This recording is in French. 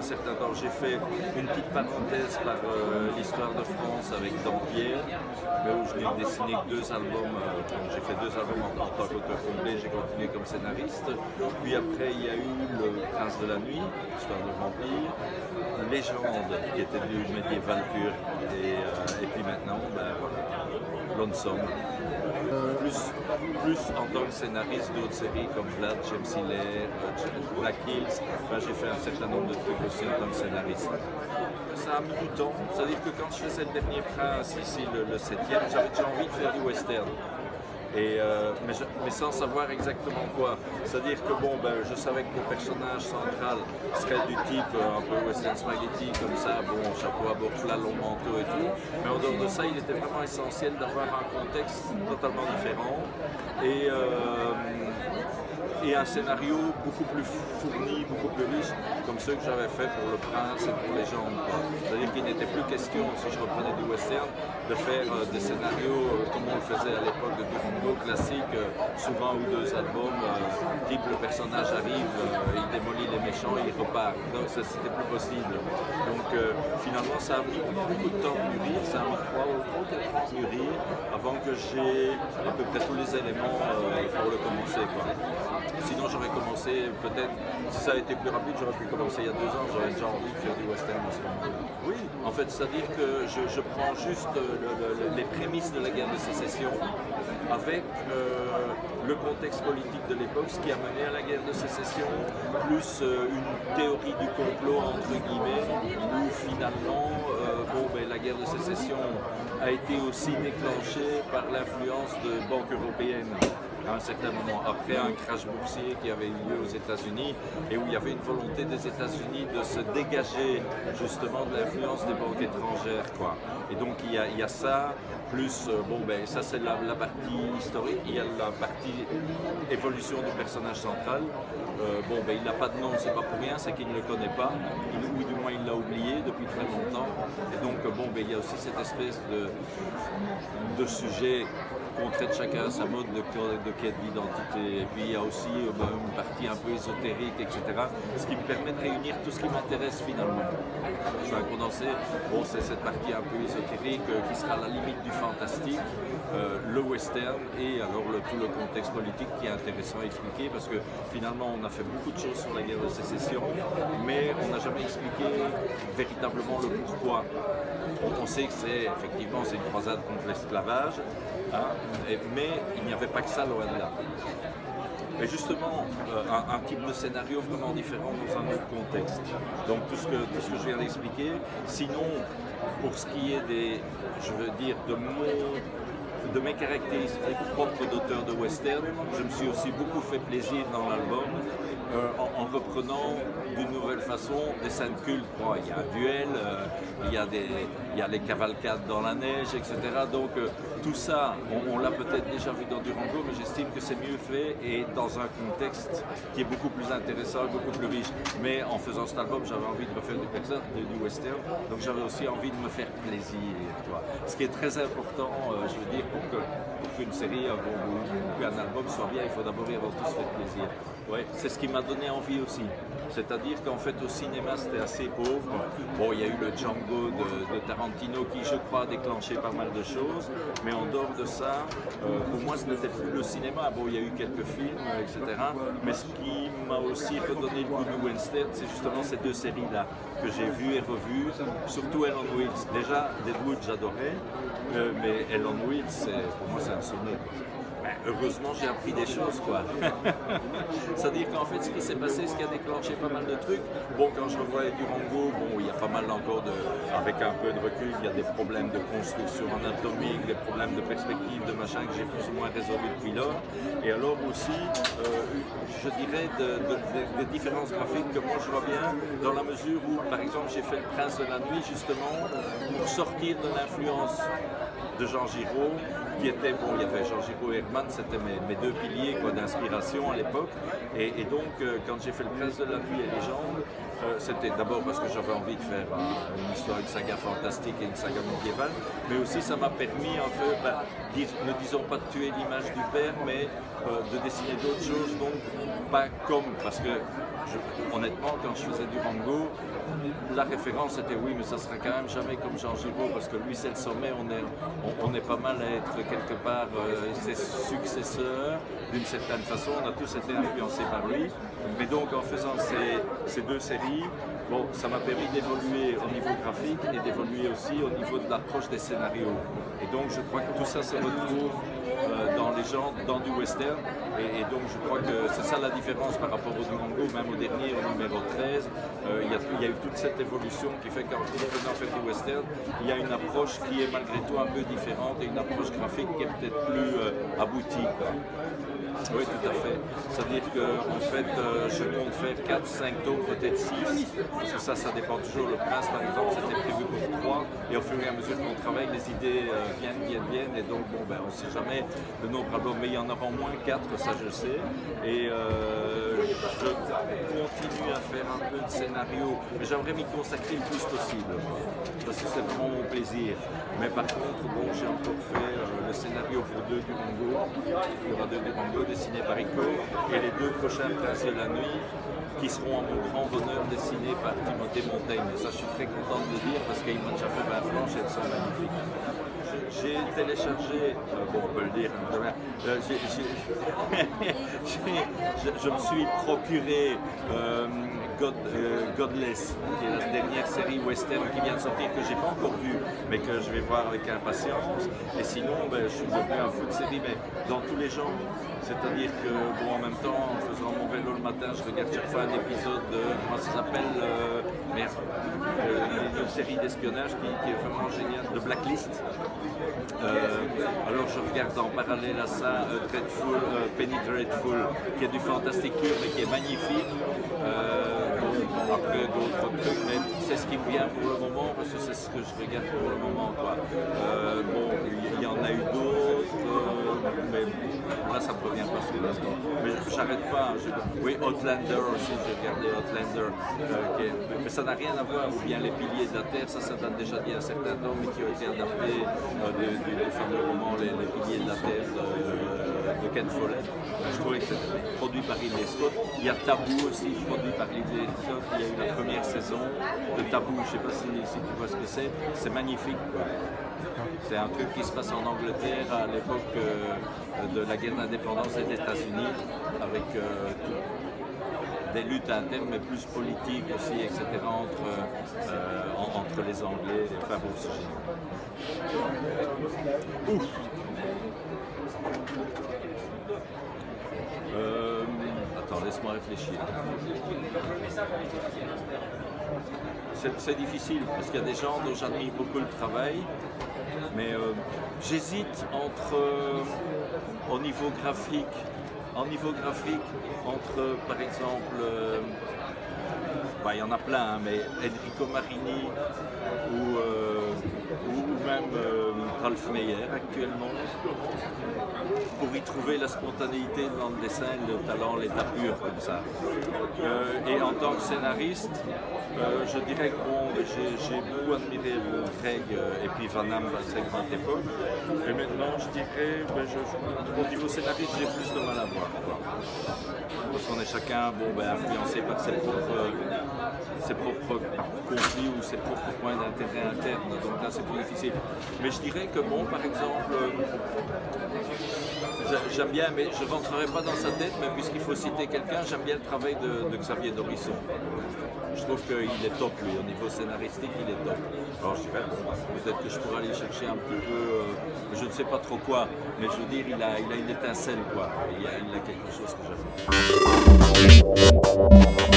certain temps. J'ai fait une petite parenthèse par l'histoire de France avec Dampierre, mais où je n'ai dessiné que 2 albums. J'ai fait 2 albums en tant qu'auteur complet, j'ai continué comme scénariste. Puis après, il y a eu Le Prince de la Nuit, histoire de vampire, Légende, qui était du médiéval pur, et puis maintenant, ben, voilà, Lonesome. Plus en tant que scénariste d'autres séries comme Vlad, James Hiller, Black Hills, ben, j'ai fait un certain nombre de trucs aussi en tant que scénariste. Ça a mis du temps, c'est-à-dire que quand je faisais Le Dernier Prince, ici le 7e, j'avais déjà envie de faire du western. Mais sans savoir exactement quoi. C'est-à-dire que bon, ben, je savais que le personnage central serait du type un peu western spaghetti, comme ça, bon, chapeau à bord plat, long manteau et tout. Mais en dehors de ça, il était vraiment essentiel d'avoir un contexte totalement différent et un scénario beaucoup plus fourni, beaucoup plus riche, comme ceux que j'avais fait pour Le Prince et pour Légende. C'est-à-dire qu'il n'était plus question, si je reprenais du western, de faire des scénarios comme on le faisait à l'époque de Durango, classique, souvent ou 2 albums, type le personnage arrive, il démolit les méchants et il repart. Donc ça, c'était plus possible. Donc finalement, ça a mis beaucoup de temps à mûrir, ça a mis 3 ou 4 ans à mûrir, avant que j'ai à peu près tous les éléments pour le commencer, quoi. Sinon, j'aurais commencé, peut-être, si ça a été plus rapide, j'aurais pu commencer il y a 2 ans, j'aurais déjà envie de faire du western en ce moment. Oui, en fait, c'est-à-dire que je prends juste les prémices de la guerre de sécession avec le contexte politique de l'époque, ce qui a mené à la guerre de sécession, plus une théorie du complot, entre guillemets, où finalement, bon, ben, la guerre de sécession a été aussi déclenchée par l'influence de banques européennes. À un certain moment, après un crash boursier qui avait eu lieu aux États-Unis et où il y avait une volonté des États-Unis de se dégager justement de l'influence des banques étrangères, quoi. Et donc il y a ça, plus, bon ben ça c'est la partie historique, il y a la partie évolution du personnage central. Bon ben il n'a pas de nom, c'est pas pour rien, c'est qu'il ne le connaît pas, ou du moins il l'a oublié depuis très longtemps. Et donc bon ben il y a aussi cette espèce de sujet qu'on traite chacun à sa mode de quête d'identité. Et puis il y a aussi une partie un peu ésotérique, etc. Ce qui me permet de réunir tout ce qui m'intéresse finalement. Je fais un condensé, bon, c'est cette partie un peu ésotérique qui sera à la limite du fantastique, le western et alors tout le contexte politique qui est intéressant à expliquer parce que finalement on a fait beaucoup de choses sur la guerre de sécession, mais on n'a jamais expliqué véritablement le pourquoi. On sait que c'est effectivement une croisade contre l'esclavage, hein, mais il n'y avait pas que ça loin de là. Mais justement, un type de scénario vraiment différent dans un autre contexte. Donc tout ce que je viens d'expliquer. Sinon, pour ce qui est je veux dire, de mes caractéristiques propres d'auteur de western, je me suis aussi beaucoup fait plaisir dans l'album en reprenant d'une nouvelle façon des scènes cultes. Bon, il y a un duel, il y a les cavalcades dans la neige, etc. Donc tout ça, on l'a peut-être déjà vu dans Durango, mais j'estime que c'est mieux fait et dans un contexte qui est beaucoup plus intéressant, beaucoup plus riche. Mais en faisant cet album, j'avais envie de refaire du western, donc j'avais aussi envie de me faire plaisir. Ce qui est très important, je veux dire, pour qu'une série ou qu'un album soit bien, il faut d'abord et avant tout se faire plaisir. Ouais, c'est ce qui m'a donné envie aussi. C'est-à-dire qu'en fait au cinéma c'était assez pauvre. Bon, il y a eu le Django de Tarantino qui je crois a déclenché pas mal de choses, mais en dehors de ça, pour moi ce n'était plus le cinéma. Bon, il y a eu quelques films, etc. Mais ce qui m'a aussi redonné le goût du western, c'est justement ces 2 séries-là que j'ai vues et revues, surtout Hell on Wheels. Déjà, Deadwood j'adorais, mais Hell on Wheels, pour moi c'est un sommet. Heureusement, j'ai appris des choses, quoi. C'est-à-dire qu'en fait, ce qui s'est passé, ce qui a déclenché pas mal de trucs, bon, quand je revois Durango, bon, il y a pas mal encore avec un peu de recul, il y a des problèmes de construction anatomique, des problèmes de perspective, de machin que j'ai plus ou moins résolu depuis lors. Et alors aussi, je dirais, des différences graphiques que moi je vois bien, dans la mesure où, par exemple, j'ai fait Le Prince de la Nuit, justement, pour sortir de l'influence de Jean Giraud, qui était, bon, il y avait Jean Giraud et Herman, c'était mes 2 piliers d'inspiration à l'époque. Et donc, quand j'ai fait Le Prince de la Nuit et Légende, c'était d'abord parce que j'avais envie de faire une histoire, une saga fantastique et une saga médiévale, mais aussi ça m'a permis, en fait, ne disons pas de tuer l'image du père, mais de dessiner d'autres choses, donc pas comme, parce que honnêtement, quand je faisais du Rango, la référence était oui, mais ça sera quand même jamais comme Jean Giraud, parce que lui c'est le sommet, on est pas mal à être quelque part ses successeurs d'une certaine façon, on a tous été influencés par lui. Mais donc en faisant ces deux séries, bon, ça m'a permis d'évoluer au niveau graphique et d'évoluer aussi au niveau de l'approche des scénarios. Et donc je crois que tout ça se retrouve dans les gens, dans du western. Et donc je crois que c'est ça la différence par rapport au Durango, même au dernier, au numéro 13. Il y a eu toute cette évolution qui fait qu'en faisant faire du western, il y a une approche qui est malgré tout un peu différente et une approche graphique qui est peut-être plus aboutie, quoi. Oui, tout à fait. C'est-à-dire qu'en fait, je compte faire 4, 5 tomes, peut-être 6, parce que ça dépend toujours. Le Prince, par exemple, c'était prévu pour 3, et au fur et à mesure qu'on travaille, les idées viennent, et donc, bon, ben, on ne sait jamais le nombre d'albums, mais il y en aura au moins 4, ça je le sais, et je continue à faire un peu de scénario, mais j'aimerais m'y consacrer le plus possible, parce que c'est vraiment mon plaisir. Mais par contre, bon, j'ai encore fait le scénario pour 2 Durango, il y aura 2 Durango, dessinés par Rico, et les 2 prochains Princes de la Nuit qui seront en mon grand honneur dessinés par Timothée Montaigne. Et ça, je suis très content de le dire parce qu'il m'a déjà fait 20 planches et elles sont magnifiques. J'ai téléchargé, bon on peut le dire, je me suis procuré Godless, qui est la dernière série western qui vient de sortir, que j'ai pas encore vue, mais que je vais voir avec impatience. Et sinon, ben, je suis devenu un fou de série, mais dans tous les genres. C'est-à-dire que, bon, en même temps, en faisant mon vélo le matin, je regarde chaque fois un épisode de, comment ça s'appelle, une série d'espionnage qui est vraiment géniale, de Blacklist. Alors je regarde en parallèle à ça Penny Dreadful, qui est du fantastique pur mais qui est magnifique. Après d'autres trucs, mais c'est ce qui me vient pour le moment parce que c'est ce que je regarde pour le moment, quoi. Bon, il y en a eu d'autres, mais là ça me revient pas sur l'instant. Mais j'arrête pas. Oui, Outlander aussi, j'ai regardé Outlander, mais ça n'a rien à voir. Ou bien Les Piliers de la Terre, ça date déjà d'il y a un certain temps, mais qui ont été adaptés du fameux roman Les Piliers de la Terre de Ken Follett. Je trouvais que c'était produit par Ridley Scott. Il y a Tabou aussi, produit par Ridley Scott. Il y a eu la première saison de Tabou, je ne sais pas si tu vois ce que c'est magnifique, quoi. C'est un truc qui se passe en Angleterre à l'époque de la guerre d'indépendance des États-Unis, avec des luttes internes, mais plus politiques aussi, etc., entre les Anglais. Enfin bon, c'est génial. Ouf. Attends, laisse-moi réfléchir. C'est difficile parce qu'il y a des gens dont j'admire beaucoup le travail, mais j'hésite entre, au niveau graphique, entre par exemple, il y en a plein, hein, mais Enrico Marini ou même Ralph Meyer actuellement, pour y trouver la spontanéité dans le dessin, le talent, l'état pur comme ça. Et en tant que scénariste, je dirais que bon, j'ai beaucoup admiré Craig et puis Van Damme à cette grande époque. Et maintenant, je dirais, au niveau scénariste, j'ai plus de mal à voir, quoi. Parce qu'on est chacun influencé par ses propres conflits ou ses propres points d'intérêt internes. Donc là, c'est plus difficile. Mais je dirais que bon, par exemple, j'aime bien, mais je ne rentrerai pas dans sa tête, mais puisqu'il faut citer quelqu'un, j'aime bien le travail de Xavier Dorisson. Je trouve qu'il est top, lui, au niveau scénaristique, il est top. Alors je dirais, peut-être que je pourrais aller chercher un petit peu, je ne sais pas trop quoi, mais je veux dire, il a une étincelle, quoi. Il a quelque chose que j'aime.